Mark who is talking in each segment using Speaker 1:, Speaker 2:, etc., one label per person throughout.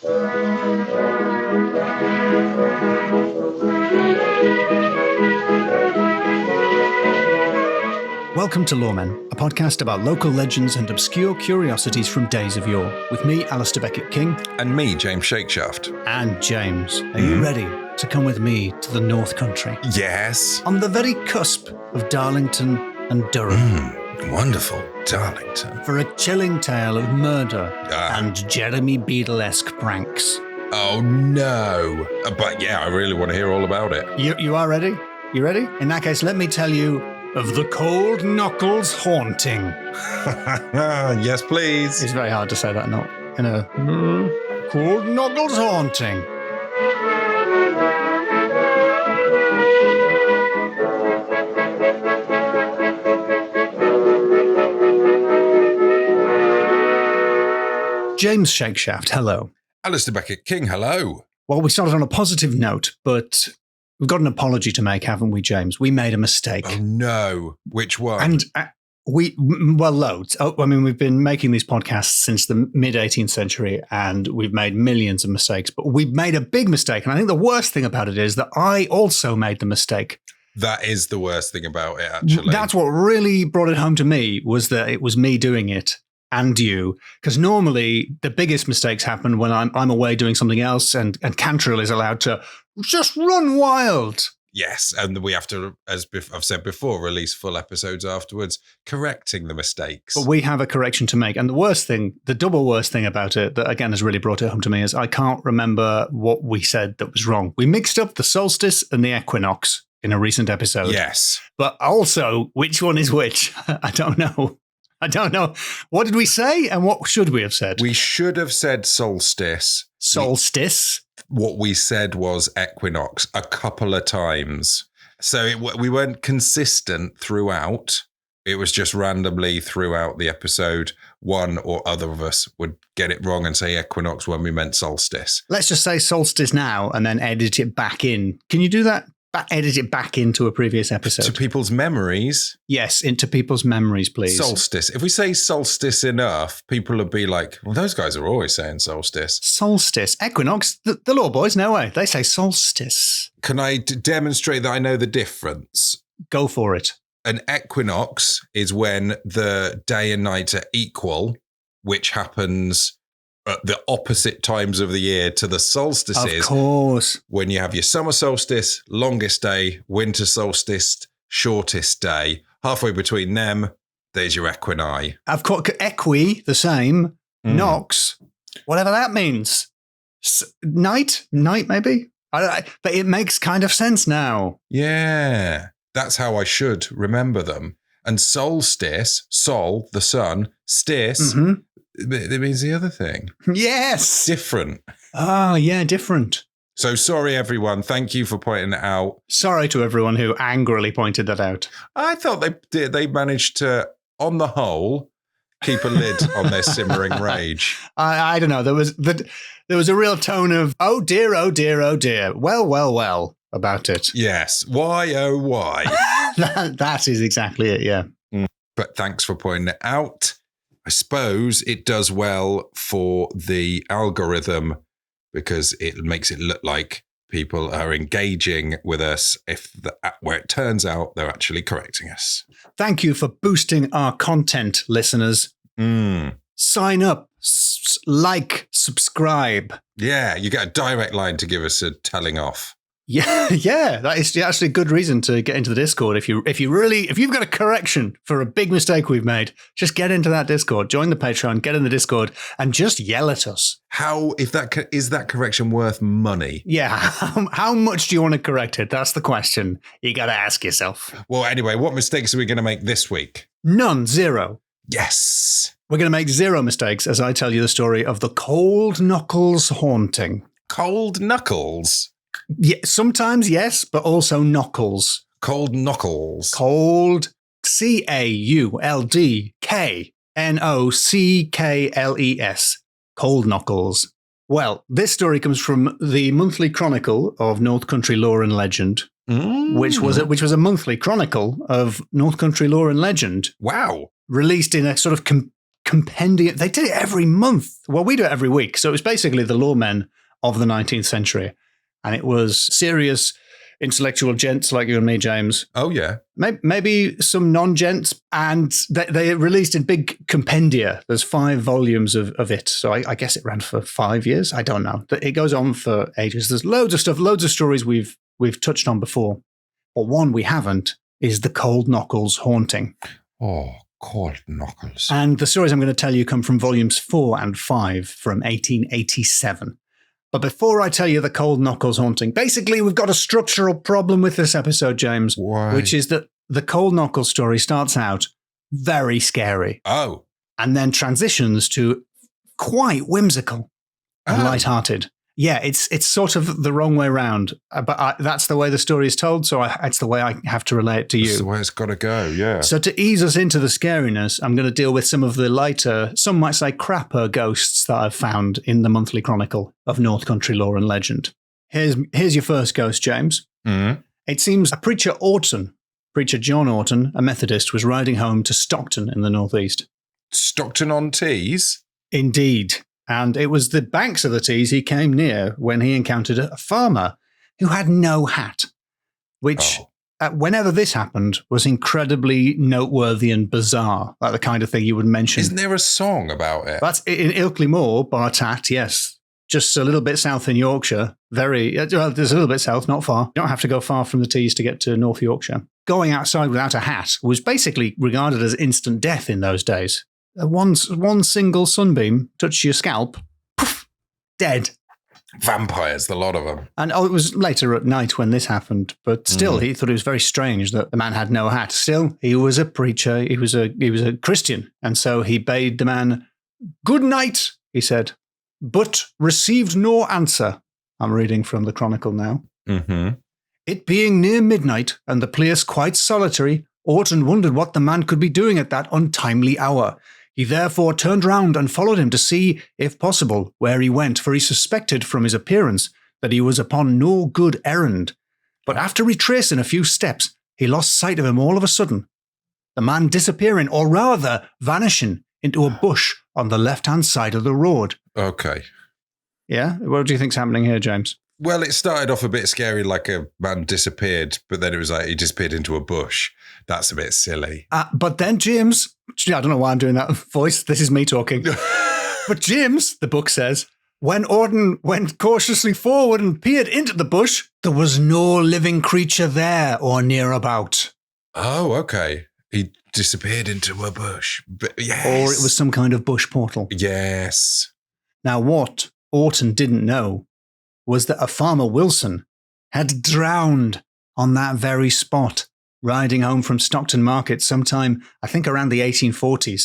Speaker 1: Welcome to Lawmen, a podcast about local legends and obscure curiosities from days of yore, with me, Alasdair Beckett-King.
Speaker 2: And me, James Shakeshaft.
Speaker 1: And James. Are you ready to come with me to the North Country?
Speaker 2: Yes.
Speaker 1: On the very cusp of Darlington and Durham.
Speaker 2: Wonderful. Darlington.
Speaker 1: For a chilling tale of murder and Jeremy Beadle-esque pranks.
Speaker 2: Oh, no. But yeah, I really want to hear all about it.
Speaker 1: You are ready? You ready? In that case, let me tell you of the Cauldknockle Haunting.
Speaker 2: Yes, please.
Speaker 1: It's very hard to say that, not in a Cauldknockle Haunting. James Shakeshaft, hello.
Speaker 2: Alasdair Beckett-King, hello.
Speaker 1: Well, we started on a positive note, but we've got an apology to make, haven't we, James? We made a mistake.
Speaker 2: Oh, no. Which one?
Speaker 1: And loads. We've been making these podcasts since the mid-18th century, and we've made millions of mistakes, but we've made a big mistake. And I think the worst thing about it is that I also made the mistake.
Speaker 2: That is the worst thing about it, actually.
Speaker 1: That's what really brought it home to me, was that it was me doing it. And you, because normally the biggest mistakes happen when I'm away doing something else, and Cantrell is allowed to just run wild.
Speaker 2: Yes, and we have to, as I've said before, release full episodes afterwards, correcting the mistakes.
Speaker 1: But we have a correction to make. And the worst thing, the double worst thing about it, that again has really brought it home to me, is I can't remember what we said that was wrong. We mixed up the solstice and the equinox in a recent episode.
Speaker 2: Yes.
Speaker 1: But also, which one is which? I don't know. What did we say, and what should we have said?
Speaker 2: We should have said solstice.
Speaker 1: Solstice?
Speaker 2: What we said was equinox a couple of times. So we weren't consistent throughout. It was just randomly throughout the episode, one or other of us would get it wrong and say equinox when we meant solstice.
Speaker 1: Let's just say solstice now and then edit it back in. Can you do that? Edit it back into a previous episode.
Speaker 2: To people's memories?
Speaker 1: Yes, into people's memories, please.
Speaker 2: Solstice. If we say solstice enough, people will be like, well, those guys are always saying solstice.
Speaker 1: Solstice. Equinox. The law boys, no way. They say solstice.
Speaker 2: Can I demonstrate that I know the difference?
Speaker 1: Go for it.
Speaker 2: An equinox is when the day and night are equal, which happens at the opposite times of the year to the solstices.
Speaker 1: Of course.
Speaker 2: When you have your summer solstice, longest day, winter solstice, shortest day. Halfway between them, there's your equini.
Speaker 1: Of course, equi, the same. Nox, whatever that means. Night maybe? But it makes kind of sense now.
Speaker 2: Yeah, that's how I should remember them. And solstice, sol, the sun, stis, it means the other thing.
Speaker 1: Yes.
Speaker 2: Different.
Speaker 1: Oh, yeah, different.
Speaker 2: So sorry, everyone. Thank you for pointing it out.
Speaker 1: Sorry to everyone who angrily pointed that out.
Speaker 2: I thought they managed to, on the whole, keep a lid on their simmering rage.
Speaker 1: I don't know. There was a real tone of, oh dear, oh dear, oh dear. Well, about it.
Speaker 2: Yes. Why, oh, why?
Speaker 1: That is exactly it, yeah.
Speaker 2: But thanks for pointing it out. I suppose it does well for the algorithm because it makes it look like people are engaging with us where it turns out they're actually correcting us.
Speaker 1: Thank you for boosting our content, listeners. Sign up, like, subscribe.
Speaker 2: Yeah, you get a direct line to give us a telling off.
Speaker 1: Yeah, that is actually a good reason to get into the Discord. If you've got a correction for a big mistake we've made, just get into that Discord, join the Patreon, get in the Discord, and just yell at us.
Speaker 2: Is that correction worth money?
Speaker 1: Yeah, how much do you want to correct it? That's the question you got to ask yourself.
Speaker 2: Well, anyway, what mistakes are we going to make this week?
Speaker 1: None, zero.
Speaker 2: Yes.
Speaker 1: We're going to make zero mistakes as I tell you the story of the Cauldknockle Haunting.
Speaker 2: Cauldknockles?
Speaker 1: Yeah, sometimes yes, but also knockles.
Speaker 2: Cauldknockles.
Speaker 1: Cold, Cauldknockles. Cauldknockles. Well, this story comes from the Monthly Chronicle of North Country Lore and Legend, which was a monthly chronicle of North Country Lore and Legend.
Speaker 2: Wow.
Speaker 1: Released in a sort of compendium. They did it every month. Well, we do it every week. So it was basically the lawmen of the 19th century. And it was serious intellectual gents like you and me, James.
Speaker 2: Oh, yeah.
Speaker 1: Maybe some non-gents. And they released in big compendia. There's 5 volumes of it. So I guess it ran for 5 years. I don't know. It goes on for ages. There's loads of stuff, loads of stories we've touched on before. But one we haven't is the Cauldknockle Haunting.
Speaker 2: Oh, Cauldknockles.
Speaker 1: And the stories I'm going to tell you come from volumes 4 and 5 from 1887. But before I tell you the Cauldknockle Haunting, basically we've got a structural problem with this episode, James.
Speaker 2: Why?
Speaker 1: Which is that the Cauldknockle story starts out very scary.
Speaker 2: Oh.
Speaker 1: And then transitions to quite whimsical and lighthearted. Yeah, it's sort of the wrong way around, but that's the way the story is told, so it's the way I have to relate it to you.
Speaker 2: That's the way it's got to go, yeah.
Speaker 1: So to ease us into the scariness, I'm going to deal with some of the lighter, some might say crapper ghosts that I've found in the Monthly Chronicle of North Country Lore and Legend. Here's your first ghost, James.
Speaker 2: Mm-hmm.
Speaker 1: It seems Preacher John Orton, a Methodist, was riding home to Stockton in the northeast.
Speaker 2: Stockton-on-Tees?
Speaker 1: Indeed. And it was the banks of the Tees he came near when he encountered a farmer who had no hat, which, whenever this happened, was incredibly noteworthy and bizarre, like the kind of thing you would mention.
Speaker 2: Isn't there a song about it?
Speaker 1: That's in Ilkley Moor, Bartat, yes. Just a little bit south in Yorkshire. There's a little bit south, not far. You don't have to go far from the Tees to get to North Yorkshire. Going outside without a hat was basically regarded as instant death in those days. One single sunbeam touched your scalp, poof, dead.
Speaker 2: Vampires, the lot of them.
Speaker 1: And it was later at night when this happened, but still, he thought it was very strange that the man had no hat. Still, he was a preacher, he was a Christian, and so he bade the man, "Good night," he said, but received no answer. I'm reading from the Chronicle now.
Speaker 2: Mm-hmm.
Speaker 1: It being near midnight and the place quite solitary, Orton wondered what the man could be doing at that untimely hour. He therefore turned round and followed him to see, if possible, where he went, for he suspected from his appearance that he was upon no good errand. But after retracing a few steps, he lost sight of him all of a sudden, the man disappearing, or rather vanishing, into a bush on the left-hand side of the road.
Speaker 2: Okay.
Speaker 1: Yeah? What do you think's happening here, James?
Speaker 2: Well, it started off a bit scary, like a man disappeared, but then it was like he disappeared into a bush. That's a bit silly.
Speaker 1: But then James, I don't know why I'm doing that voice. This is me talking. But James, the book says, when Orton went cautiously forward and peered into the bush, there was no living creature there or near about.
Speaker 2: Oh, okay. He disappeared into a bush. But yes.
Speaker 1: Or it was some kind of bush portal.
Speaker 2: Yes.
Speaker 1: Now, what Orton didn't know was that a farmer, Wilson, had drowned on that very spot, riding home from Stockton Market sometime, I think around the 1840s.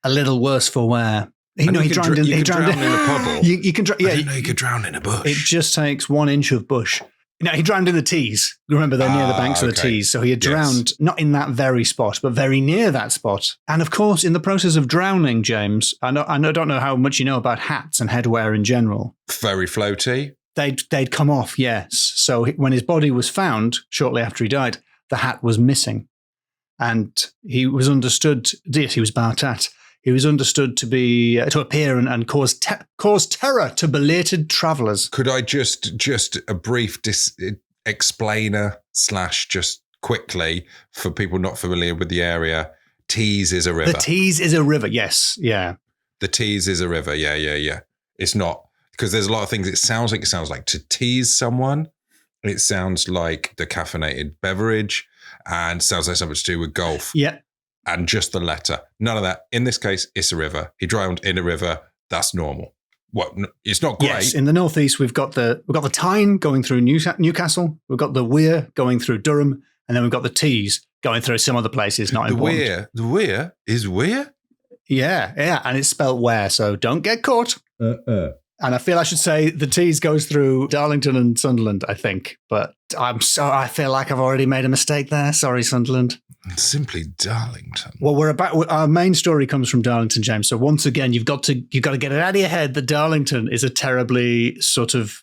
Speaker 1: A little worse for wear. He drowned in
Speaker 2: a puddle.
Speaker 1: You can drown. Yeah,
Speaker 2: I didn't know you could drown in a bush.
Speaker 1: It just takes 1 inch of bush. No, he drowned in the Tees. Remember, they're near the banks of the Tees. So he had drowned, not in that very spot, but very near that spot. And of course, in the process of drowning, James, I don't know how much you know about hats and headwear in general.
Speaker 2: Very floaty.
Speaker 1: They'd come off, yes. So when his body was found, shortly after he died, the hat was missing. And he was understood, yes, he was Bartat. He was understood to appear and cause terror to belated travellers.
Speaker 2: Could I just a brief explainer / just quickly for people not familiar with the area? Tees is a river.
Speaker 1: The Tees is a river, yes, yeah.
Speaker 2: The Tees is a river, yeah. It's not, because there's a lot of things. It sounds like to tease someone. It sounds like decaffeinated beverage, and sounds like something to do with golf. Yeah. And just the letter. None of that. In this case, it's a river. He drowned in a river. That's normal. Well, it's not great.
Speaker 1: Yes, in the northeast, we've got the Tyne going through Newcastle. We've got the Wear going through Durham, and then we've got the Tees going through some other places. Not important.
Speaker 2: The Wear is Wear?
Speaker 1: Yeah, and it's spelled Ware, so don't get caught. And I feel I should say the Tees goes through Darlington and Sunderland, I think. But I feel like I've already made a mistake there. Sorry, Sunderland.
Speaker 2: It's simply Darlington.
Speaker 1: Well, our main story comes from Darlington, James. So once again, you've got to get it out of your head that Darlington is a terribly sort of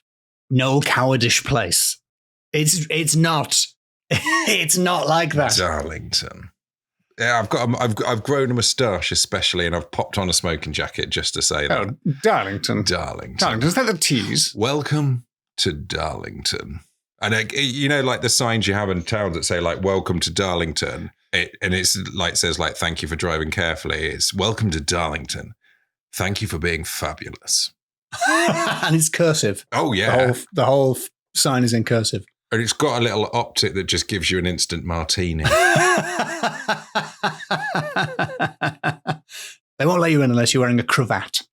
Speaker 1: no cowardish place. It's not. It's not like that.
Speaker 2: Darlington. Yeah, I've grown a moustache especially, and I've popped on a smoking jacket just to say that.
Speaker 1: Oh, Darlington.
Speaker 2: Darlington.
Speaker 1: Is that the tease?
Speaker 2: Welcome to Darlington. And like the signs you have in towns that say like "Welcome to Darlington," it's like says like "Thank you for driving carefully." It's "Welcome to Darlington. Thank you for being fabulous."
Speaker 1: And it's cursive.
Speaker 2: Oh yeah,
Speaker 1: the whole sign is in cursive.
Speaker 2: And it's got a little optic that just gives you an instant martini.
Speaker 1: They won't let you in unless you're wearing a cravat.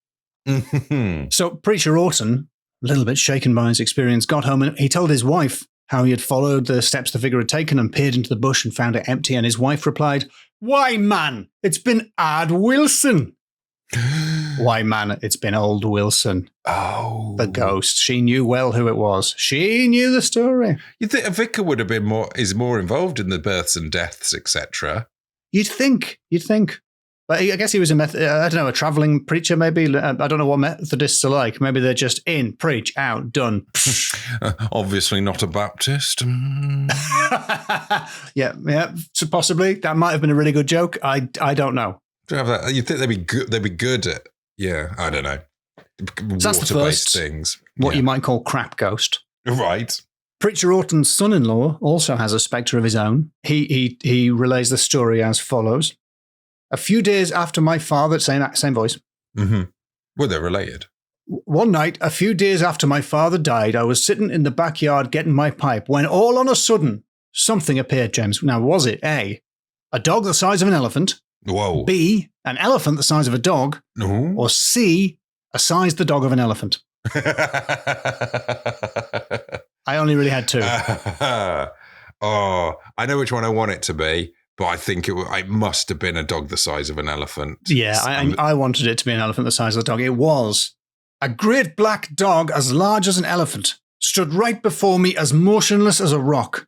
Speaker 1: So Preacher Orton, a little bit shaken by his experience, got home and he told his wife how he had followed the steps the figure had taken and peered into the bush and found it empty. And his wife replied, "Why, man, it's been Ad Wilson." Why, man, it's been old Wilson.
Speaker 2: Oh.
Speaker 1: The ghost. She knew well who it was. She knew the story.
Speaker 2: You'd think a vicar would have been more involved in the births and deaths, etc.
Speaker 1: You'd think. But I guess he was a traveling preacher, maybe. I don't know what Methodists are like. Maybe they're just in, preach, out, done.
Speaker 2: Obviously not a Baptist.
Speaker 1: Yeah. So possibly. That might have been a really good joke. I don't know.
Speaker 2: You think they'd be good? They'd be good at, I don't know.
Speaker 1: So that's the first
Speaker 2: things.
Speaker 1: What you might call crap ghost.
Speaker 2: Right.
Speaker 1: Preacher Orton's son-in-law also has a spectre of his own. He relays the story as follows. A few days after my father, same voice.
Speaker 2: Mm-hmm. Well, they're related.
Speaker 1: One night, a few days after my father died, I was sitting in the backyard getting my pipe when all on a sudden, something appeared, James. Now, was it A, a dog the size of an elephant?
Speaker 2: Whoa.
Speaker 1: B, an elephant the size of a dog?
Speaker 2: No.
Speaker 1: Or C, a size the dog of an elephant? I only really had two.
Speaker 2: I know which one I want it to be, but I think it must have been a dog the size of an elephant.
Speaker 1: Yeah, I wanted it to be an elephant the size of the dog. It was. A great black dog as large as an elephant stood right before me as motionless as a rock.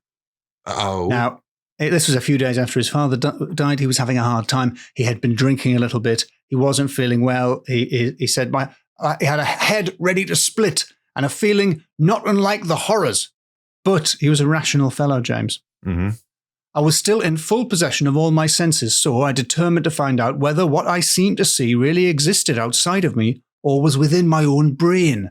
Speaker 2: Oh.
Speaker 1: Now, this was a few days after his father died. He was having a hard time. He had been drinking a little bit. He wasn't feeling well. He said, he had a head ready to split and a feeling not unlike the horrors. But he was a rational fellow, James.
Speaker 2: Mm-hmm.
Speaker 1: I was still in full possession of all my senses, so I determined to find out whether what I seemed to see really existed outside of me or was within my own brain.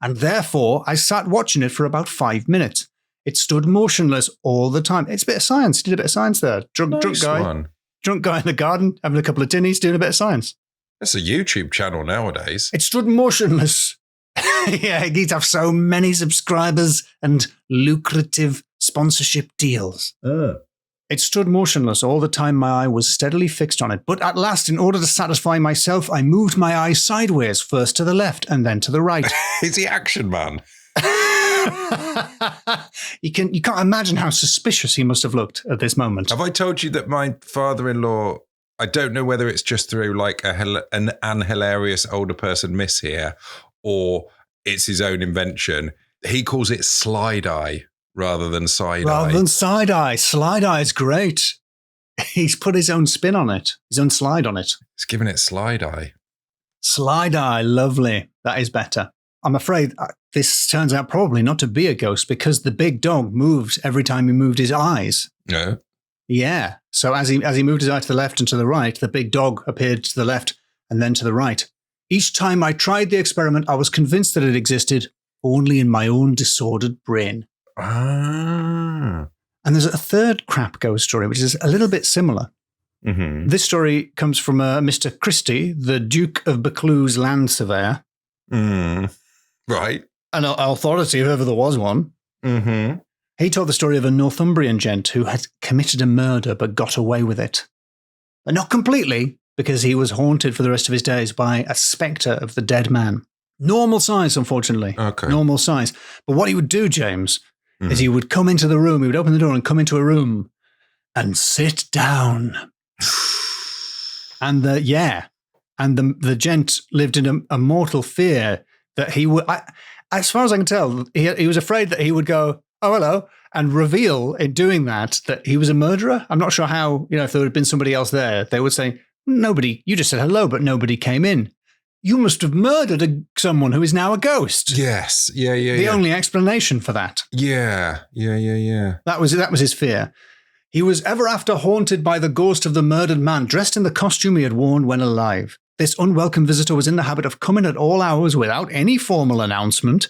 Speaker 1: And therefore, I sat watching it for about 5 minutes. It stood motionless all the time. It's a bit of science. He did a bit of science there. Drunk guy in the garden, having a couple of tinnies, doing a bit of science.
Speaker 2: That's a YouTube channel nowadays.
Speaker 1: It stood motionless. Yeah, he'd have so many subscribers and lucrative sponsorship deals. It stood motionless all the time my eye was steadily fixed on it. But at last, in order to satisfy myself, I moved my eye sideways, first to the left and then to the right.
Speaker 2: Is he Action Man?
Speaker 1: You can't imagine how suspicious he must have looked at this moment.
Speaker 2: Have I told you that my father-in-law, I don't know whether it's just through like an hilarious older person miss here or it's his own invention. He calls it slide eye rather than side eye.
Speaker 1: Rather than side eye. Slide eye is great. He's put his own spin on it, his own slide on it.
Speaker 2: He's giving it slide eye.
Speaker 1: Slide eye, lovely. That is better. I'm afraid this turns out probably not to be a ghost because the big dog moved every time he moved his eyes.
Speaker 2: No.
Speaker 1: Yeah. So as he moved his eye to the left and to the right, the big dog appeared to the left and then to the right. Each time I tried the experiment, I was convinced that it existed only in my own disordered brain.
Speaker 2: Ah.
Speaker 1: And there's a third crap ghost story, which is a little bit similar.
Speaker 2: Mm-hmm.
Speaker 1: This story comes from Mr. Christie, the Duke of Buccleuch's land surveyor.
Speaker 2: Right.
Speaker 1: An authority, if ever there was one.
Speaker 2: Mm-hmm.
Speaker 1: He told the story of a Northumbrian gent who had committed a murder but got away with it. But not completely, because he was haunted for the rest of his days by a spectre of the dead man. Normal size, unfortunately.
Speaker 2: Okay.
Speaker 1: Normal size. But what he would do, James, is he would come into the room, he would open the door and come into a room and sit down. And the gent lived in a mortal fear that he would, as far as I can tell, he was afraid that he would go, "Oh, hello," and reveal in doing that he was a murderer. I'm not sure how, if there had been somebody else there, they would say, "Nobody, you just said hello, but nobody came in. You must have murdered someone who is now a ghost."
Speaker 2: Yes. Yeah.
Speaker 1: The only explanation for that.
Speaker 2: Yeah.
Speaker 1: That was his fear. He was ever after haunted by the ghost of the murdered man dressed in the costume he had worn when alive. This unwelcome visitor was in the habit of coming at all hours without any formal announcement,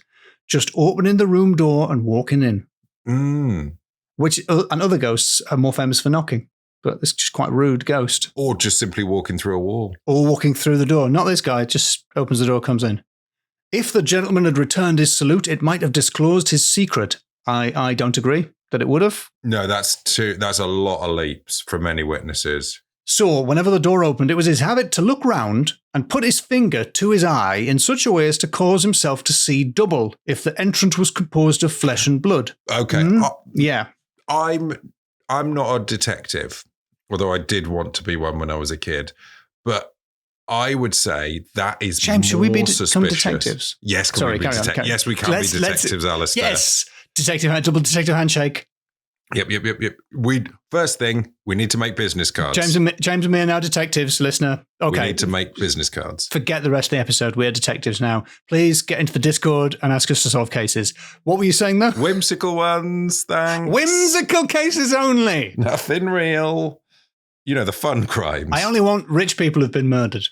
Speaker 1: just opening the room door and walking in. And other ghosts are more famous for knocking, but it's just quite a rude ghost.
Speaker 2: Or just simply walking through a wall.
Speaker 1: Or walking through the door. Not this guy, just opens the door, comes in. If the gentleman had returned his salute, it might have disclosed his secret. I don't agree that it would have.
Speaker 2: No, that's a lot of leaps from many witnesses.
Speaker 1: So, whenever the door opened, it was his habit to look round and put his finger to his eye in such a way as to cause himself to see double if the entrant was composed of flesh and blood.
Speaker 2: Okay.
Speaker 1: Yeah.
Speaker 2: I'm not a detective, although I did want to be one when I was a kid. But I would say that is
Speaker 1: James, should we become
Speaker 2: suspicious.
Speaker 1: detectives?
Speaker 2: Yes,
Speaker 1: Sorry, carry on.
Speaker 2: Yes, we can be detectives, Alasdair.
Speaker 1: Yes, double detective handshake.
Speaker 2: Yep. First thing, we need to make business cards.
Speaker 1: James and me are now detectives, listener. Okay.
Speaker 2: We need to make business cards.
Speaker 1: Forget the rest of the episode. We're detectives now. Please get into the Discord and ask us to solve cases. What were you saying, though?
Speaker 2: Whimsical ones, thanks.
Speaker 1: Whimsical cases only.
Speaker 2: Nothing real. You know, the fun crimes.
Speaker 1: I only want rich people who've been murdered.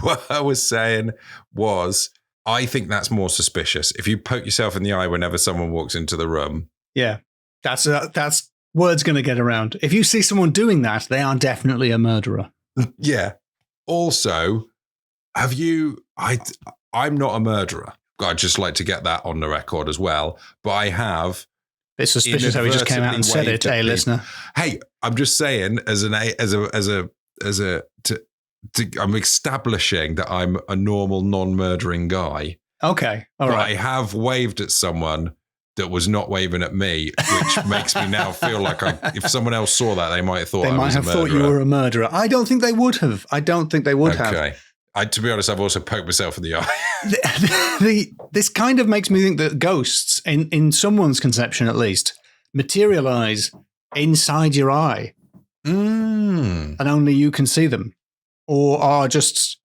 Speaker 2: What I was saying was, I think that's more suspicious. If you poke yourself in the eye whenever someone walks into the room.
Speaker 1: Yeah. That's word's going to get around. If you see someone doing that, they are definitely a murderer.
Speaker 2: Yeah. Also, I'm not a murderer. I'd just like to get that on the record as well. But I have.
Speaker 1: It's suspicious how he just came out and said it, listener.
Speaker 2: Hey, I'm just saying, I'm establishing that I'm a normal, non-murdering guy.
Speaker 1: Okay, all right.
Speaker 2: I have waved at someone that was not waving at me, which makes me now feel like if someone else saw that, they might have thought I was a murderer. They might have thought
Speaker 1: you were a murderer. I don't think they would have.
Speaker 2: Okay. To be honest, I've also poked myself in the eye.
Speaker 1: This kind of makes me think that ghosts, in someone's conception at least, materialize inside your eye. And only you can see them. Or are just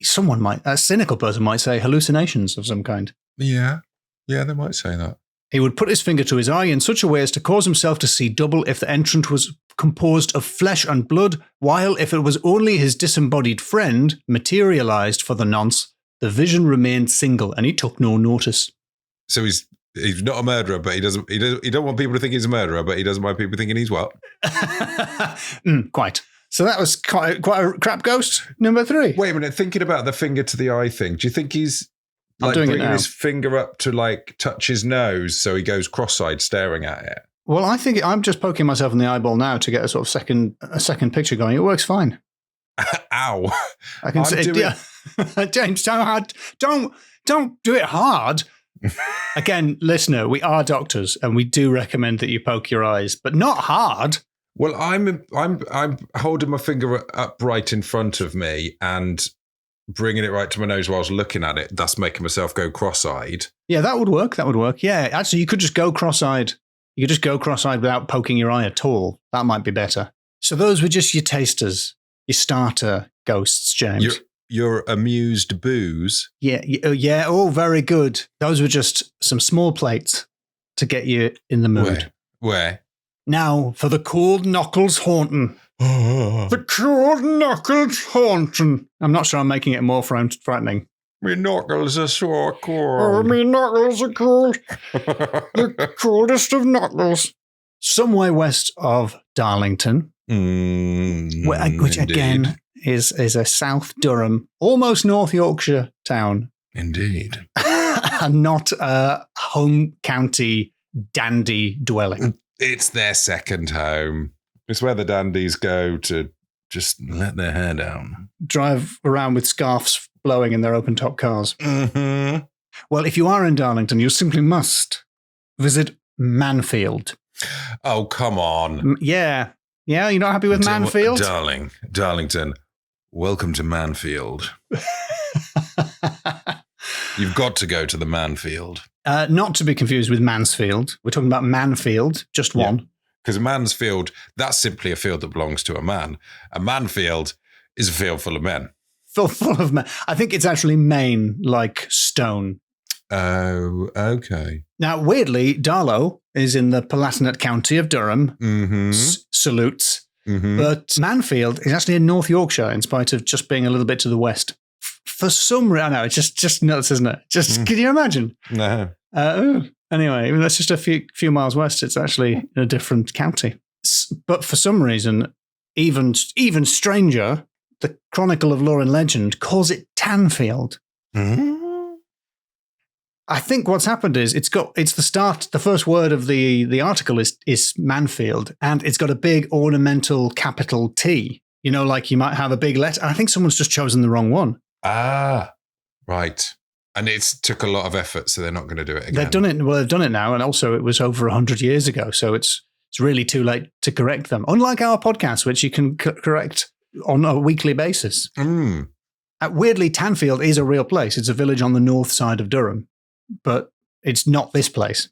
Speaker 1: someone might, a cynical person might say, hallucinations of some kind.
Speaker 2: Yeah, they might say that.
Speaker 1: He would put his finger to his eye in such a way as to cause himself to see double if the entrant was composed of flesh and blood, while if it was only his disembodied friend, materialized for the nonce, the vision remained single, and he took no notice.
Speaker 2: So he's not a murderer, but he don't want people to think he's a murderer, but he doesn't mind people thinking he's what?
Speaker 1: Quite. So that was quite a crap ghost, number 3.
Speaker 2: Wait a minute, thinking about the finger to the eye thing, do you think he's bringing his finger up to touch his nose so he goes cross-eyed staring at it?
Speaker 1: Well, I think I'm just poking myself in the eyeball now to get a sort of second picture going. It works fine.
Speaker 2: Ow!
Speaker 1: I can say, James, don't do it hard. Again, listener, we are doctors, and we do recommend that you poke your eyes, but not hard.
Speaker 2: Well, I'm holding my finger up right in front of me and bringing it right to my nose whilst looking at it, thus making myself go cross-eyed.
Speaker 1: Yeah, that would work. Yeah, actually, you could just go cross-eyed. You could just go cross-eyed without poking your eye at all. That might be better. So those were just your tasters, your starter ghosts, James.
Speaker 2: Your amused boos.
Speaker 1: Yeah. Oh, very good. Those were just some small plates to get you in the mood.
Speaker 2: Where?
Speaker 1: Now for the Cauldknockle Haunting. The Cauldknockle Haunting. I'm not sure I'm making it more frightening.
Speaker 2: Me knuckles are so cold.
Speaker 1: Oh, me knuckles are cold. The coldest of knuckles. Some way west of Darlington, which again is a South Durham, almost North Yorkshire town.
Speaker 2: Indeed.
Speaker 1: And not a home county dandy dwelling.
Speaker 2: It's their second home. It's where the dandies go to just let their hair down.
Speaker 1: Drive around with scarves blowing in their open-top cars.
Speaker 2: Mm-hmm.
Speaker 1: Well, if you are in Darlington, you simply must visit Manfield.
Speaker 2: Oh, come on.
Speaker 1: Yeah, you're not happy with Manfield?
Speaker 2: Darlington, welcome to Manfield. You've got to go to the Manfield.
Speaker 1: Not to be confused with Mansfield. We're talking about Manfield, just one.
Speaker 2: Because Mansfield, that's simply a field that belongs to a man. A Manfield is a field full of men.
Speaker 1: Full of men. I think it's actually Maine, like stone.
Speaker 2: Oh, okay.
Speaker 1: Now, weirdly, Darlow is in the Palatinate County of Durham.
Speaker 2: Mm-hmm.
Speaker 1: Salutes.
Speaker 2: Mm-hmm.
Speaker 1: But Manfield is actually in North Yorkshire, in spite of just being a little bit to the west. For some reason, I know, it's just nuts, isn't it? Can you imagine?
Speaker 2: No.
Speaker 1: Anyway, even that's just a few miles west. It's actually in a different county. But for some reason, even stranger, the Chronicle of Lore and Legend calls it Tanfield.
Speaker 2: Mm-hmm.
Speaker 1: I think what's happened is it's the start. The first word of the article is Manfield, and it's got a big ornamental capital T. You know, like you might have a big letter. I think someone's just chosen the wrong one.
Speaker 2: Ah, right. And it took a lot of effort, so they're not going to do it again.
Speaker 1: They've done it. Well, they've done it now, and also it was over 100 years ago, so it's really too late to correct them. Unlike our podcast, which you can correct on a weekly basis.
Speaker 2: Mm.
Speaker 1: Weirdly, Tanfield is a real place. It's a village on the north side of Durham, but it's not this place.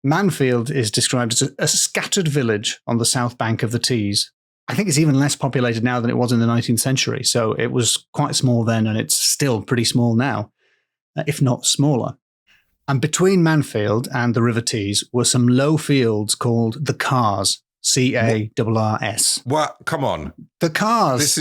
Speaker 1: Manfield is described as a scattered village on the south bank of the Tees. I think it's even less populated now than it was in the 19th century, so it was quite small then, and it's still pretty small now, if not smaller. And between Manfield and the River Tees were some low fields called the Cars, C-A-R-R-S.
Speaker 2: What? Come on.
Speaker 1: The Cars.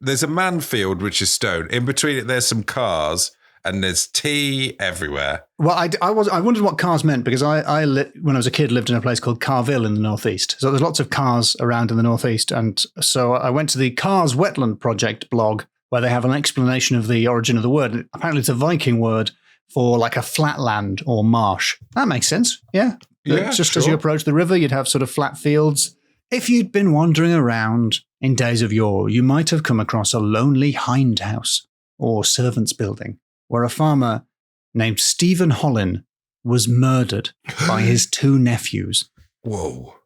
Speaker 2: There's a Manfield, which is stone. In between it, there's some cars, and there's tea everywhere.
Speaker 1: Well, I wondered what cars meant, because when I was a kid, lived in a place called Carville in the northeast. So there's lots of cars around in the northeast. And so I went to the Cars Wetland Project blog, where they have an explanation of the origin of the word. Apparently it's a Viking word for like a flat land or marsh. That makes sense. Yeah.
Speaker 2: Yeah,
Speaker 1: just
Speaker 2: sure.
Speaker 1: As you approach the river, you'd have sort of flat fields. If you'd been wandering around in days of yore, you might have come across a lonely hind house or servants' building, where a farmer named Stephen Hollin was murdered by his two nephews.
Speaker 2: Whoa.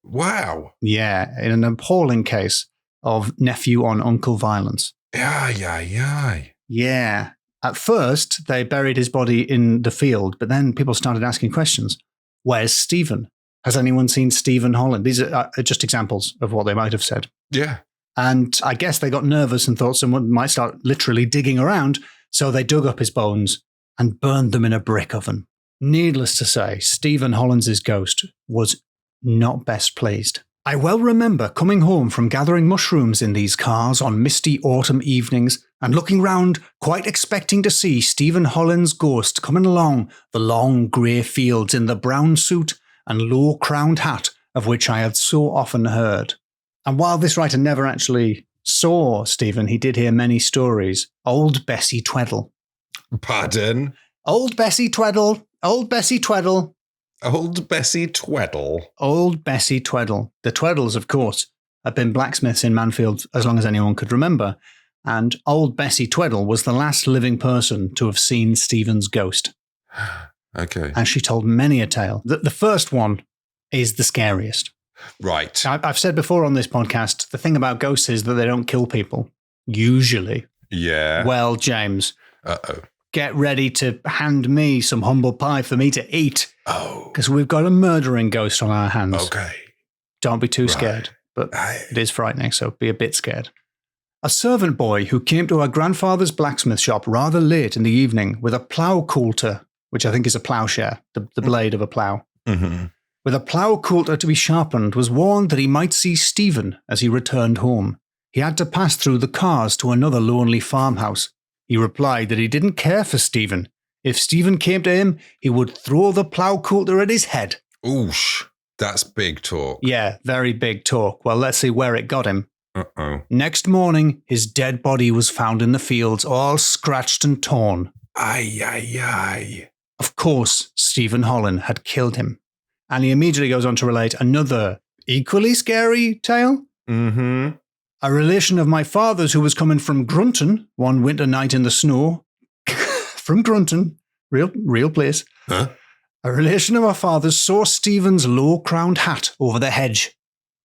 Speaker 2: Wow.
Speaker 1: Yeah, in an appalling case of nephew-on-uncle violence. Yeah. At first, they buried his body in the field, but then people started asking questions. Where's Stephen? Has anyone seen Stephen Hollin? These are just examples of what they might have said.
Speaker 2: Yeah.
Speaker 1: And I guess they got nervous and thought someone might start literally digging around, so they dug up his bones and burned them in a brick oven. Needless to say, Stephen Hollins's ghost was not best pleased. I well remember coming home from gathering mushrooms in these cars on misty autumn evenings and looking round, quite expecting to see Stephen Hollin's ghost coming along the long grey fields in the brown suit and low-crowned hat of which I had so often heard. And while this writer never actually saw Stephen, he did hear many stories. Old Bessie Tweddle.
Speaker 2: Pardon?
Speaker 1: Old Bessie Tweddle. Old Bessie Tweddle.
Speaker 2: Old Bessie Tweddle.
Speaker 1: Old Bessie Tweddle. The Tweddles, of course, had been blacksmiths in Manfield as long as anyone could remember. And old Bessie Tweddle was the last living person to have seen Stephen's ghost.
Speaker 2: Okay.
Speaker 1: And she told many a tale. The first one is the scariest.
Speaker 2: Right.
Speaker 1: I've said before on this podcast, the thing about ghosts is that they don't kill people. Usually.
Speaker 2: Yeah.
Speaker 1: Well, James.
Speaker 2: Uh-oh.
Speaker 1: Get ready to hand me some humble pie for me to eat.
Speaker 2: Oh.
Speaker 1: Because we've got a murdering ghost on our hands.
Speaker 2: Okay.
Speaker 1: Don't be too scared. But it is frightening, so be a bit scared. A servant boy who came to our grandfather's blacksmith shop rather late in the evening with a plough coulter, which I think is a ploughshare, the blade of a plough.
Speaker 2: Mm-hmm.
Speaker 1: With a plough coulter to be sharpened, was warned that he might see Stephen as he returned home. He had to pass through the cars to another lonely farmhouse. He replied that he didn't care for Stephen. If Stephen came to him, he would throw the plough coulter at his head.
Speaker 2: Oosh, that's big talk.
Speaker 1: Yeah, very big talk. Well, let's see where it got him.
Speaker 2: Uh-oh.
Speaker 1: Next morning, his dead body was found in the fields, all scratched and torn.
Speaker 2: Ay.
Speaker 1: Of course, Stephen Hollin had killed him. And he immediately goes on to relate another equally scary tale.
Speaker 2: Mm-hmm.
Speaker 1: A relation of my father's who was coming from Grunton one winter night in the snow. From Grunton, real place.
Speaker 2: Huh?
Speaker 1: A relation of my father's saw Stephen's low-crowned hat over the hedge.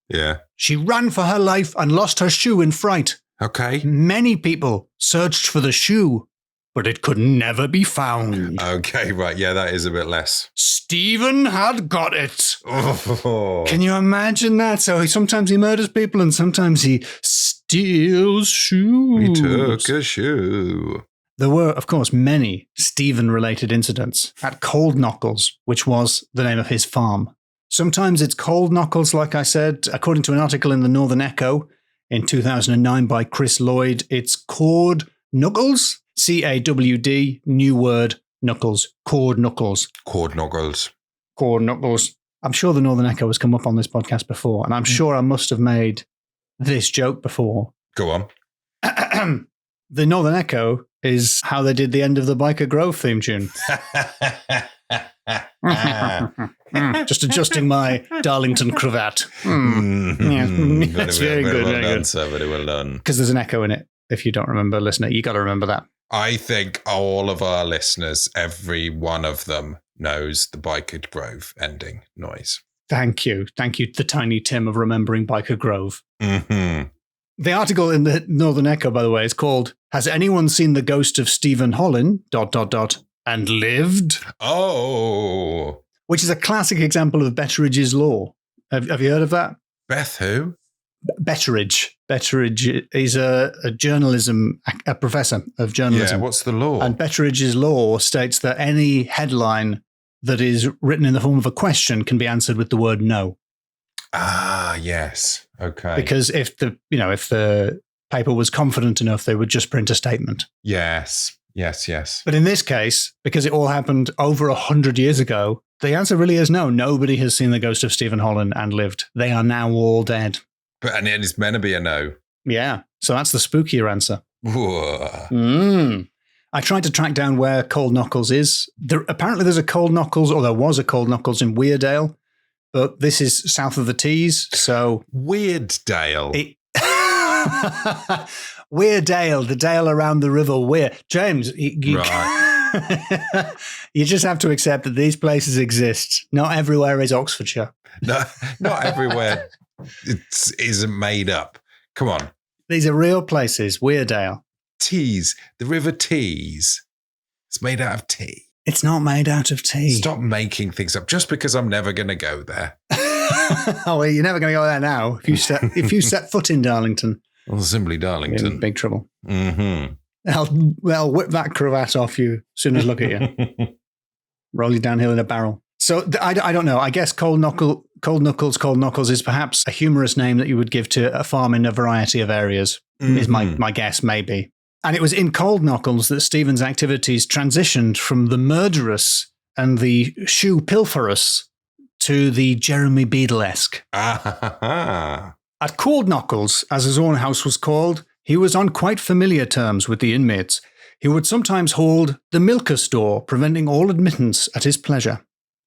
Speaker 2: Yeah.
Speaker 1: She ran for her life and lost her shoe in fright.
Speaker 2: Okay.
Speaker 1: Many people searched for the shoe, but it could never be found.
Speaker 2: Okay, right. Yeah, that is a bit less.
Speaker 1: Stephen had got it.
Speaker 2: Oh.
Speaker 1: Can you imagine that? So sometimes he murders people and sometimes he steals shoes.
Speaker 2: He took a shoe.
Speaker 1: There were, of course, many Stephen-related incidents at Cauldknockles, which was the name of his farm. Sometimes it's Cauldknockles, like I said. According to an article in the Northern Echo in 2009 by Chris Lloyd, it's Cauldknockles, C-A-W-D, new word, knuckles, Cauldknockles. Cauldknockles. I'm sure the Northern Echo has come up on this podcast before, and I'm sure I must have made this joke before.
Speaker 2: Go on.
Speaker 1: The Northern Echo is how they did the end of the Biker Grove theme tune. Just adjusting my Darlington cravat. That's very good.
Speaker 2: Well done, sir. Very well done.
Speaker 1: Because there's an echo in it. If you don't remember, listener, you got to remember that.
Speaker 2: I think all of our listeners, every one of them, knows the Biker Grove ending noise.
Speaker 1: Thank you. Thank you, the Tiny Tim of remembering Biker Grove.
Speaker 2: Mm-hmm.
Speaker 1: The article in the Northern Echo, by the way, is called "Has Anyone Seen the Ghost of Stephen Hollin, ... and lived?"
Speaker 2: Oh.
Speaker 1: Which is a classic example of Betteridge's law. Have you heard of that?
Speaker 2: Beth who?
Speaker 1: Betteridge. Betteridge is a professor of journalism.
Speaker 2: Yeah, what's the law?
Speaker 1: And Betteridge's law states that any headline that is written in the form of a question can be answered with the word no.
Speaker 2: Ah, yes. Okay.
Speaker 1: Because if the paper was confident enough, they would just print a statement.
Speaker 2: Yes.
Speaker 1: But in this case, because it all happened over 100 years ago, the answer really is no. Nobody has seen the ghost of Stephen Hollin and lived. They are now all dead.
Speaker 2: And it's meant to be a no.
Speaker 1: Yeah. So that's the spookier answer. I tried to track down where Cauldknockles is. Apparently there's a Cauldknockles, or there was a Cauldknockles in Weardale, but this is south of the Tees, so...
Speaker 2: Weirdale.
Speaker 1: Weardale, the dale around the river Weir. James,
Speaker 2: Right.
Speaker 1: You just have to accept that these places exist. Not everywhere is Oxfordshire.
Speaker 2: No, not everywhere isn't made up. Come on.
Speaker 1: These are real places, Weardale.
Speaker 2: Tees, the river Tees. It's made out of tea.
Speaker 1: It's not made out of tea.
Speaker 2: Stop making things up just because I'm never going to go there.
Speaker 1: Oh, well, you're never going to go there now. If you set foot in Darlington.
Speaker 2: Well, simply Darlington.
Speaker 1: You're in big trouble.
Speaker 2: Mm-hmm.
Speaker 1: I'll whip that cravat off you as soon as I look at you. Roll you downhill in a barrel. So I don't know. I guess Cauldknockles is perhaps a humorous name that you would give to a farm in a variety of areas, is my guess, maybe. And it was in Cauldknockles that Stephen's activities transitioned from the murderous and the shoe pilferous to the Jeremy Beadle-esque. At Cauldknockles, as his own house was called, he was on quite familiar terms with the inmates. He would sometimes hold the milker store, preventing all admittance at his pleasure.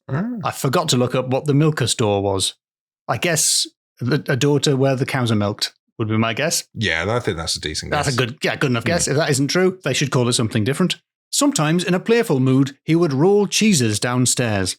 Speaker 1: I forgot to look up what the milker store was. I guess a door to where the cows are milked would be my guess.
Speaker 2: Yeah, I think that's a decent guess.
Speaker 1: That's a good enough guess. If that isn't true, they should call it something different. Sometimes, in a playful mood, he would roll cheeses downstairs.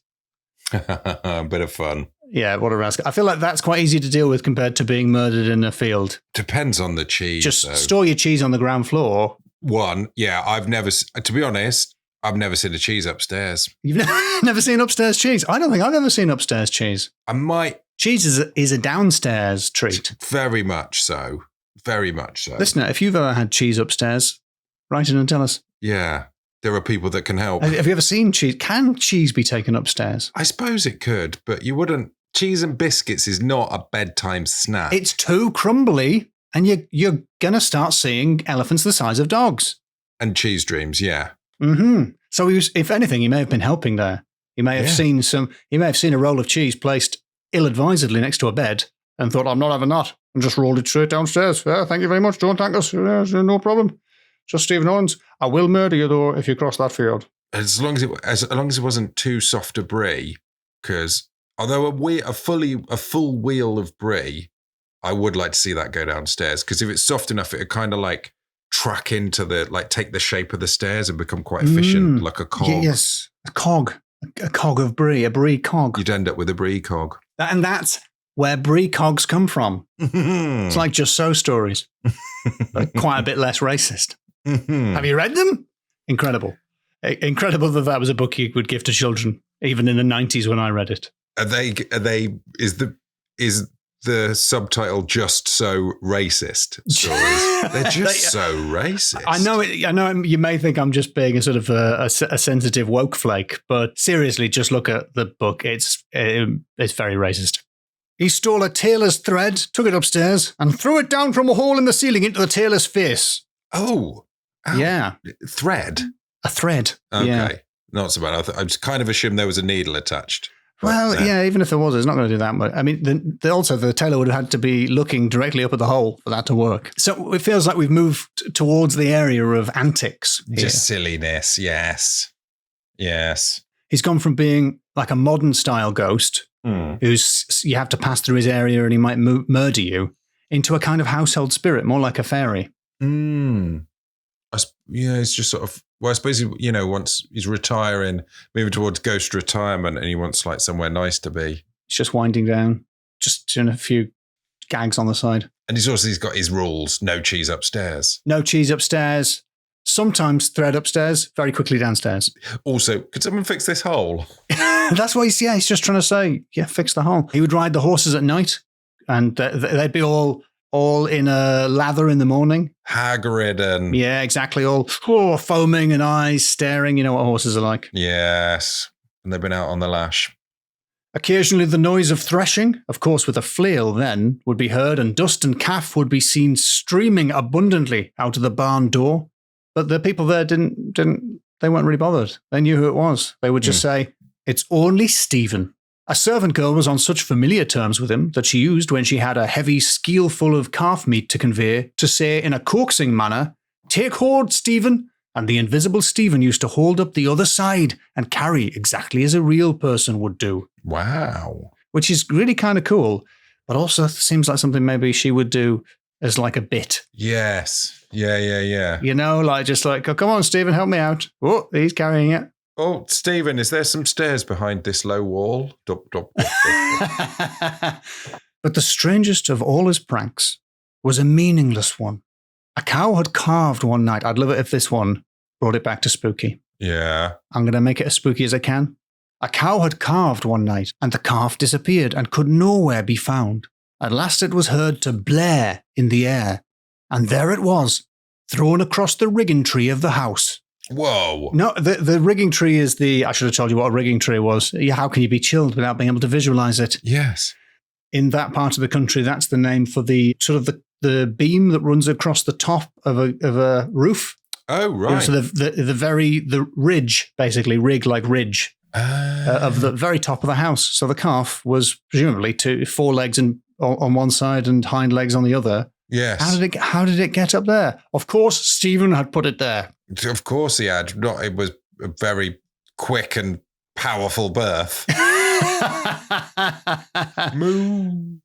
Speaker 2: A bit of fun.
Speaker 1: Yeah, what a rascal. I feel like that's quite easy to deal with compared to being murdered in a field.
Speaker 2: Depends on the cheese.
Speaker 1: Just store your cheese on the ground floor.
Speaker 2: To be honest, I've never seen a cheese upstairs.
Speaker 1: You've never seen upstairs cheese? I don't think I've ever seen upstairs cheese.
Speaker 2: I might.
Speaker 1: Cheese is a downstairs treat.
Speaker 2: Very much so. Very much so.
Speaker 1: Listener, if you've ever had cheese upstairs, write in and tell us.
Speaker 2: Yeah. There are people that can help.
Speaker 1: Have you ever seen cheese? Can cheese be taken upstairs?
Speaker 2: I suppose it could, but you wouldn't. Cheese and biscuits is not a bedtime snack.
Speaker 1: It's too crumbly, and you're going to start seeing elephants the size of dogs.
Speaker 2: And cheese dreams, yeah.
Speaker 1: Mm-hmm. So if anything, he may have been helping there. He may have seen a roll of cheese placed ill-advisedly next to a bed and thought, I'm not having that, and just rolled it straight downstairs. Yeah, thank you very much. Don't thank us. No problem. Just Stephen Hollins. I will murder you, though, if you cross that field. As
Speaker 2: long as it wasn't too soft a brie, because although a full wheel of brie, I would like to see that go downstairs, because if it's soft enough, it would kind of like track into take the shape of the stairs and become quite efficient, like a cog.
Speaker 1: Yes, a cog of brie, a brie cog.
Speaker 2: You'd end up with a brie cog.
Speaker 1: And that's where brie cogs come from. It's like Just So stories, but quite a bit less racist. Have you read them? Incredible. Incredible that was a book you would give to children, even in the 90s when I read it.
Speaker 2: Is the subtitle "Just So Racist" stories. They're just so racist.
Speaker 1: I know you may think I'm just being a sort of a sensitive woke flake, but seriously, just look at the book. It's very racist. He stole a tailor's thread, took it upstairs, and threw it down from a hole in the ceiling into the tailor's face.
Speaker 2: Oh.
Speaker 1: Yeah.
Speaker 2: Thread?
Speaker 1: A thread.
Speaker 2: Okay.
Speaker 1: Yeah.
Speaker 2: Not so bad. I just kind of assumed there was a needle attached.
Speaker 1: Well, yeah, even if there was, it's not going to do that much. I mean, the tailor would have had to be looking directly up at the hole for that to work. So it feels like we've moved towards the area of antics.
Speaker 2: Just silliness, yes. Yes.
Speaker 1: He's gone from being like a modern style ghost, who's you have to pass through his area and he might murder you, into a kind of household spirit, more like a fairy.
Speaker 2: It's just sort of, well, I suppose, once he's retiring, moving towards ghost retirement, and he wants like somewhere nice to be.
Speaker 1: He's just winding down, just doing a few gags on the side.
Speaker 2: And he's got his rules: no cheese upstairs.
Speaker 1: No cheese upstairs. Sometimes thread upstairs, very quickly downstairs.
Speaker 2: Also, could someone fix this hole?
Speaker 1: That's what he's just trying to say. Yeah, fix the hole. He would ride the horses at night, and they'd be all in a lather in the morning.
Speaker 2: Hag-ridden.
Speaker 1: Yeah, exactly. All foaming and eyes staring. You know what horses are like.
Speaker 2: Yes. And they've been out on the lash.
Speaker 1: Occasionally the noise of threshing, of course with a flail then, would be heard, and dust and calf would be seen streaming abundantly out of the barn door. But the people there they weren't really bothered. They knew who it was. They would just say, "It's only Stephen." A servant girl was on such familiar terms with him that she used, when she had a heavy skeel full of calf meat to convey, to say in a coaxing manner, "Take hold, Stephen." And the invisible Stephen used to hold up the other side and carry exactly as a real person would do.
Speaker 2: Wow.
Speaker 1: Which is really kind of cool, but also seems like something maybe she would do as like a bit.
Speaker 2: Yes. Yeah.
Speaker 1: Oh, come on, Stephen, help me out. Oh, he's carrying it.
Speaker 2: Oh, Stephen, is there some stairs behind this low wall? Dup.
Speaker 1: But the strangest of all his pranks was a meaningless one. A cow had calved one night. I'd love it if this one brought it back to spooky.
Speaker 2: Yeah.
Speaker 1: I'm going to make it as spooky as I can. A cow had calved one night, and the calf disappeared and could nowhere be found. At last it was heard to blare in the air, and there it was, thrown across the rigging tree of the house.
Speaker 2: Whoa.
Speaker 1: No, the rigging tree is I should have told you what a rigging tree was. How can you be chilled without being able to visualize it?
Speaker 2: Yes.
Speaker 1: In that part of the country, that's the name for the sort of the beam that runs across the top of a roof.
Speaker 2: Oh, right.
Speaker 1: So the ridge, basically, rig like ridge of the very top of the house. So the calf was presumably 4 legs on one side and hind legs on the other.
Speaker 2: Yes.
Speaker 1: How did it get up there? Of course, Stephen had put it there.
Speaker 2: Of course he had. It was a very quick and powerful birth. Moo.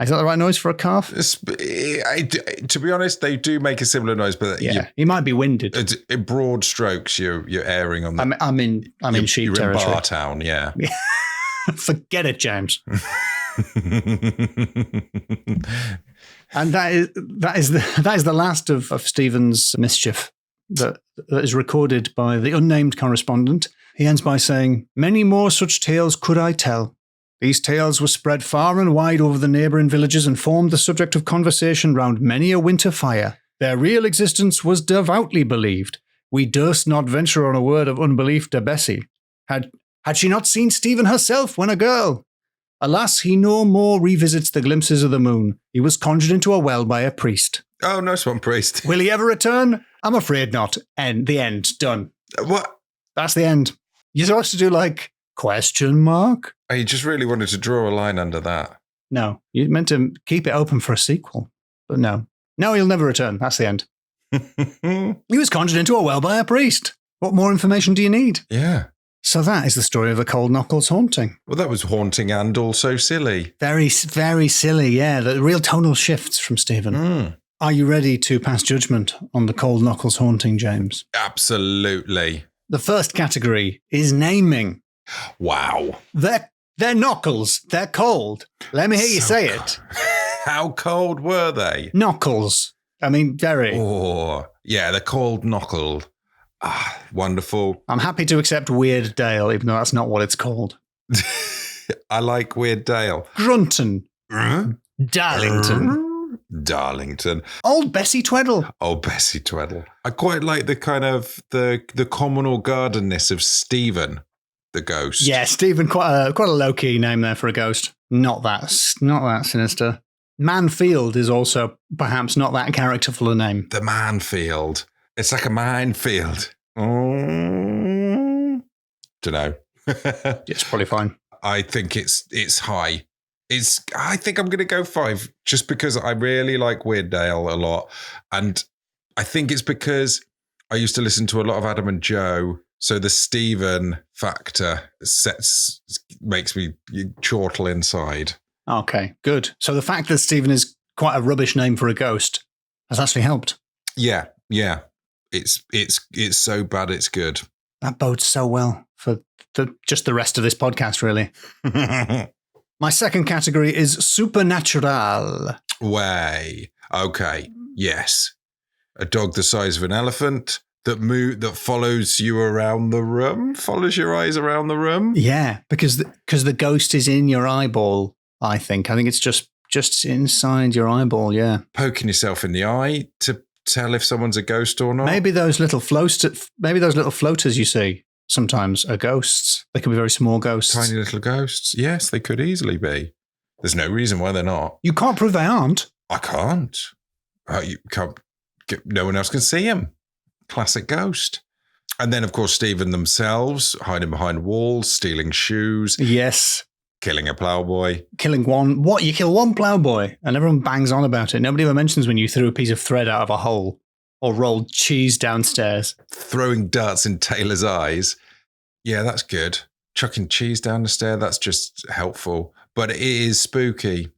Speaker 1: Is that the right noise for a calf?
Speaker 2: To be honest, they do make a similar noise, but
Speaker 1: he might be winded.
Speaker 2: In broad strokes, you're airing on the.
Speaker 1: I'm in sheep territory.
Speaker 2: You're in Bartown, yeah.
Speaker 1: Forget it, James. And that is the last of Stephen's mischief that is recorded by the unnamed correspondent. He ends by saying, "Many more such tales could I tell. These tales were spread far and wide over the neighbouring villages and formed the subject of conversation round many a winter fire. Their real existence was devoutly believed. We durst not venture on a word of unbelief to Bessie. Had she not seen Stephen herself when a girl? Alas, he no more revisits the glimpses of the moon. He was conjured into a well by a priest."
Speaker 2: Oh, nice one, priest.
Speaker 1: Will he ever return? I'm afraid not. End. The end. Done.
Speaker 2: What?
Speaker 1: That's the end. You're supposed to do question mark?
Speaker 2: I just really wanted to draw a line under that.
Speaker 1: No, you meant to keep it open for a sequel. But no. No, he'll never return. That's the end. He was conjured into a well by a priest. What more information do you need?
Speaker 2: Yeah.
Speaker 1: So that is the story of the Cauldknockle Haunting.
Speaker 2: Well, that was haunting and also silly.
Speaker 1: Very, very silly, yeah. The real tonal shifts from Stephen. Are you ready to pass judgment on the Cauldknockle Haunting, James?
Speaker 2: Absolutely.
Speaker 1: The first category is naming.
Speaker 2: Wow.
Speaker 1: They're knockles. They're cold. Let me hear you say it.
Speaker 2: How cold were they?
Speaker 1: Knockles. I mean, very.
Speaker 2: Oh, yeah, they're called knockle. Ah, wonderful.
Speaker 1: I'm happy to accept Weird Dale, even though that's not what it's called.
Speaker 2: I like Weird Dale.
Speaker 1: Grunton. Darlington.
Speaker 2: Darlington.
Speaker 1: Old Bessie Tweddle.
Speaker 2: Oh, Bessie Tweddle. I quite like the kind of the communal gardenness of Stephen, the ghost.
Speaker 1: Yeah, Stephen, quite a low-key name there for a ghost. Not that sinister. Manfield is also perhaps not that characterful a name.
Speaker 2: The Manfield. It's like a minefield. Dunno.
Speaker 1: It's probably fine.
Speaker 2: I think it's high. I think I'm going to go 5 just because I really like Weird Al a lot. And I think it's because I used to listen to a lot of Adam and Joe. So the Stephen factor makes me chortle inside.
Speaker 1: Okay, good. So the fact that Stephen is quite a rubbish name for a ghost has actually helped.
Speaker 2: Yeah. It's so bad it's good.
Speaker 1: That bodes so well for just the rest of this podcast, really. My second category is supernatural.
Speaker 2: Way. Okay. Yes. A dog the size of an elephant that follows you around the room, follows your eyes around the room.
Speaker 1: Yeah, because the ghost is in your eyeball, I think. I think it's just inside your eyeball, yeah.
Speaker 2: Poking yourself in the eye to tell if someone's a ghost or not.
Speaker 1: Maybe those little floaters you see sometimes are ghosts. They can be very small ghosts.
Speaker 2: Tiny little ghosts. Yes, they could easily be. There's no reason why they're not.
Speaker 1: You can't prove they aren't.
Speaker 2: I can't. You can't. No one else can see them. Classic ghost. And then, of course, Stephen themselves hiding behind walls, stealing shoes.
Speaker 1: Yes.
Speaker 2: Killing a ploughboy.
Speaker 1: Killing one. What? You kill one ploughboy and everyone bangs on about it. Nobody ever mentions when you threw a piece of thread out of a hole or rolled cheese downstairs.
Speaker 2: Throwing darts in Taylor's eyes. Yeah, that's good. Chucking cheese down the stair, that's just helpful. But it is spooky.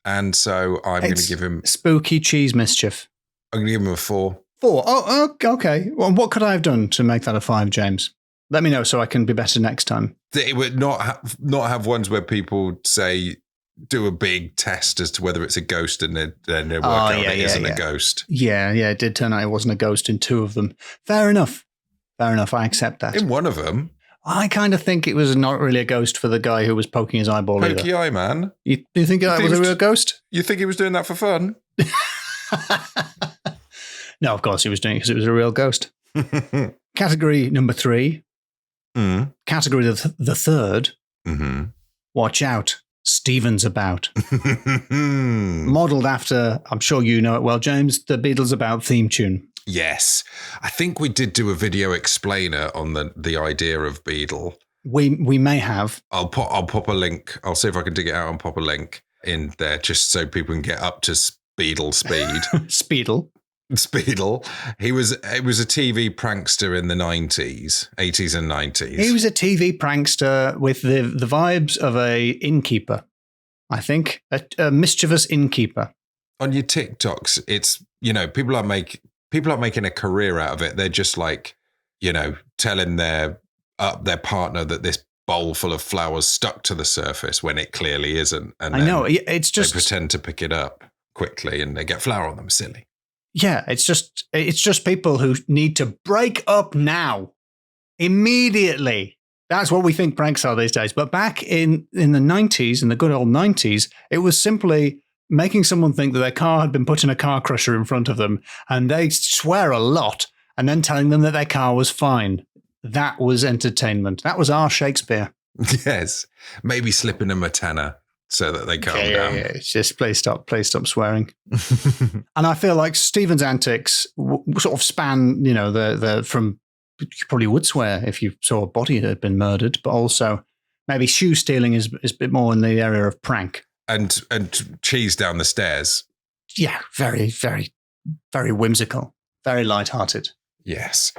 Speaker 2: And so I'm going to give him...
Speaker 1: Spooky cheese mischief.
Speaker 2: I'm going to give him a 4.
Speaker 1: 4? Oh, okay. Well, what could I have done to make that a 5, James? Let me know so I can be better next time.
Speaker 2: It would not have ones where people say, do a big test as to whether it's a ghost and then they work out it isn't a ghost.
Speaker 1: Yeah, it did turn out it wasn't a ghost in 2 of them. Fair enough. I accept that.
Speaker 2: In one of them.
Speaker 1: I kind of think it was not really a ghost for the guy who was poking his eyeball.
Speaker 2: Pokey eye, man.
Speaker 1: You think that was a real ghost?
Speaker 2: You think he was doing that for fun?
Speaker 1: No, of course he was doing it because it was a real ghost. Category number 3. Category the third.
Speaker 2: Mm-hmm.
Speaker 1: Watch out. Stephen's About. Modelled after, I'm sure you know it well, James, the Beatles About theme tune.
Speaker 2: Yes. I think we did do a video explainer on the idea of Beadle.
Speaker 1: We may have. I'll
Speaker 2: pop a link. I'll see if I can dig it out and pop a link in there just so people can get up to Beadle speed.
Speaker 1: Speedle.
Speaker 2: It was a TV prankster in the 80s and 90s.
Speaker 1: He was a TV prankster with the vibes of a innkeeper, I think. A mischievous innkeeper.
Speaker 2: On your TikToks, it's, people are making a career out of it. They're just like, telling their partner that this bowl full of flowers stuck to the surface when it clearly isn't. And
Speaker 1: I know, it's just...
Speaker 2: They pretend to pick it up quickly and they get flour on them. Silly. Yeah,
Speaker 1: it's just people who need to break up now, immediately. That's what we think pranks are these days. But back in the 90s, in the good old 90s, it was simply making someone think that their car had been put in a car crusher in front of them, and they swear a lot, and then telling them that their car was fine. That was entertainment. That was our Shakespeare.
Speaker 2: Yes, maybe slipping them a tenner so that they calm down. Yeah,
Speaker 1: it's just please stop swearing. And I feel like Stephen's antics sort of span, the from, you probably would swear if you saw a body that had been murdered, but also maybe shoe stealing is a bit more in the area of prank.
Speaker 2: And cheese down the stairs.
Speaker 1: Yeah, very, very, very whimsical, very lighthearted.
Speaker 2: Yes,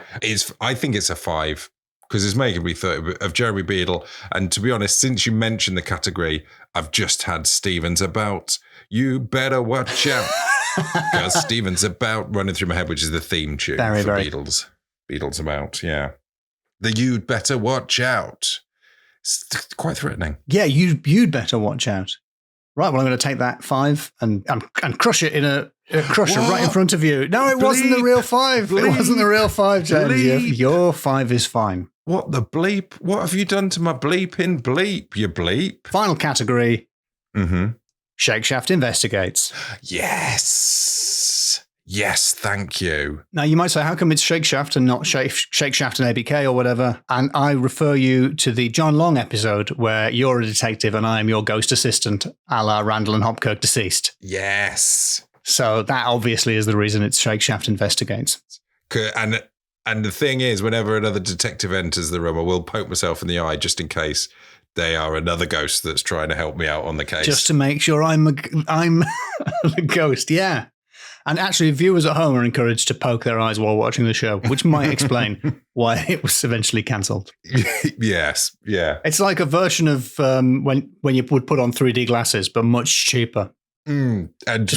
Speaker 2: I think it's a 5. Because it's making me think of Jeremy Beadle. And to be honest, since you mentioned the category, I've just had Stephen's About. You better watch out. Because Stephen's About running through my head, which is the theme tune for Beatles. Beatles About, yeah. The You'd Better Watch Out. It's quite threatening.
Speaker 1: Yeah, you'd better watch out. Right, well, I'm going to take that 5 and crush it in a crusher right in front of you. No, it wasn't the real 5. It wasn't the real 5, James. Your 5 is fine.
Speaker 2: What the bleep? What have you done to my bleep in bleep, you bleep?
Speaker 1: Final category.
Speaker 2: Mm-hmm.
Speaker 1: Shakeshaft Investigates.
Speaker 2: Yes. Yes, thank you.
Speaker 1: Now, you might say, how come it's Shakeshaft and not Shakeshaft and ABK or whatever? And I refer you to the John Long episode where you're a detective and I am your ghost assistant, a la Randall and Hopkirk Deceased.
Speaker 2: Yes.
Speaker 1: So that obviously is the reason it's Shakeshaft Investigates.
Speaker 2: And the thing is, whenever another detective enters the room, I will poke myself in the eye just in case they are another ghost that's trying to help me out on the case.
Speaker 1: Just to make sure I'm the ghost, yeah. And actually, viewers at home are encouraged to poke their eyes while watching the show, which might explain why it was eventually cancelled.
Speaker 2: Yes, yeah.
Speaker 1: It's like a version of when you would put on 3D glasses, but much cheaper.
Speaker 2: And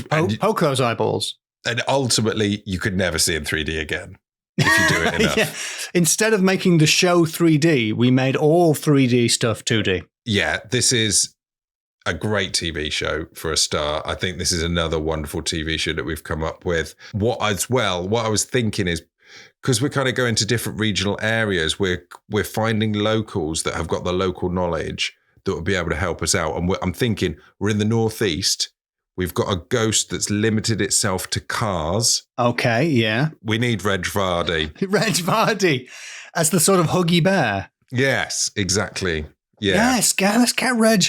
Speaker 1: poke those eyeballs.
Speaker 2: And ultimately, you could never see in 3D again if you do it enough.
Speaker 1: Yeah. Instead of making the show 3D, we made all 3D stuff 2D.
Speaker 2: Yeah, this is a great TV show for a start. I think this is another wonderful TV show that we've come up with. What I was thinking is, because we're kind of going to different regional areas, we're finding locals that have got the local knowledge that will be able to help us out. And I'm thinking we're in the Northeast. We've got a ghost that's limited itself to cars.
Speaker 1: Okay, yeah.
Speaker 2: We need Reg Vardy.
Speaker 1: Reg Vardy as the sort of huggy bear.
Speaker 2: Yes, exactly. Yeah.
Speaker 1: Yes, let's get Reg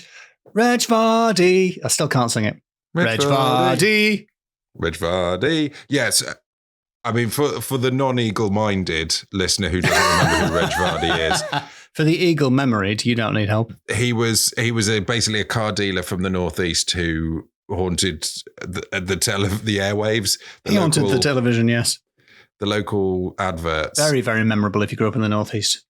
Speaker 1: Vardy. I still can't sing it. Reg Vardy.
Speaker 2: Reg Vardy. Yes. I mean, for the non-eagle-minded listener who doesn't remember who Reg Vardy is.
Speaker 1: For the eagle-memoried, you don't need help.
Speaker 2: He was basically a car dealer from the Northeast who haunted the airwaves.
Speaker 1: He haunted the television, yes.
Speaker 2: The local adverts.
Speaker 1: Very, very memorable if you grew up in the Northeast.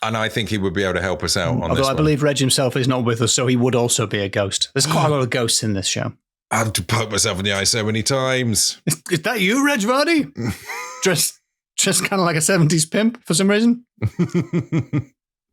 Speaker 2: And I think he would be able to help us out on this.
Speaker 1: Although I believe Reg himself is not with us, so he would also be a ghost. There's quite a lot of ghosts in this show.
Speaker 2: I had to poke myself in the eye so many times.
Speaker 1: Is that you, Reg Vardy? Dressed kind of like a 70s pimp for some reason?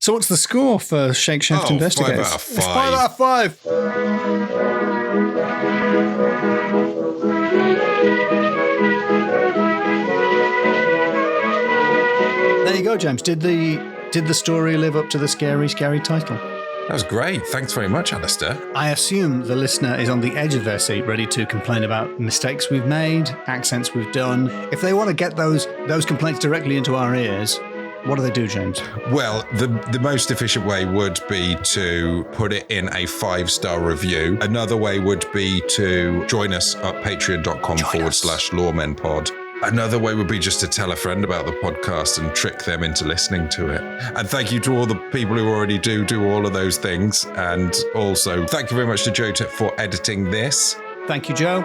Speaker 1: So what's the score for Shakeshaft Investigates?
Speaker 2: 5 out of 5.
Speaker 1: It's 5 out of 5. There you go, James. Did the story live up to the scary, scary title?
Speaker 2: That was great. Thanks very much, Alasdair.
Speaker 1: I assume the listener is on the edge of their seat, ready to complain about mistakes we've made, accents we've done. If they want to get those complaints directly into our ears, what do they do, James?
Speaker 2: Well, the most efficient way would be to put it in a 5-star review. Another way would be to join us at patreon.com/lawmenpod. Another way would be just to tell a friend about the podcast and trick them into listening to it. And thank you to all the people who already do all of those things. And also, thank you very much to Joe for editing this.
Speaker 1: Thank you, Joe.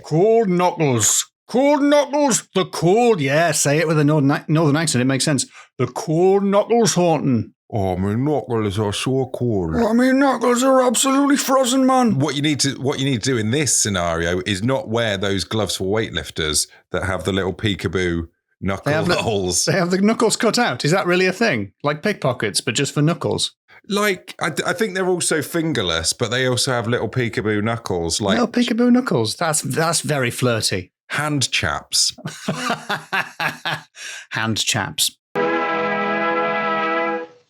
Speaker 1: Cauldknockles. Cauldknockles. The cold. Yeah, say it with a northern accent. It makes sense. The Cauldknockle Haunting.
Speaker 2: Oh, my knuckles are so cold.
Speaker 1: Oh, my knuckles are absolutely frozen, man.
Speaker 2: What you need to do in this scenario is not wear those gloves for weightlifters that have the little peekaboo knuckle holes.
Speaker 1: They have the knuckles cut out. Is that really a thing? Like pickpockets, but just for knuckles?
Speaker 2: Like, I think they're also fingerless, but they also have little peekaboo knuckles. Like
Speaker 1: little peekaboo knuckles. That's very flirty.
Speaker 2: Hand chaps.
Speaker 1: Hand chaps.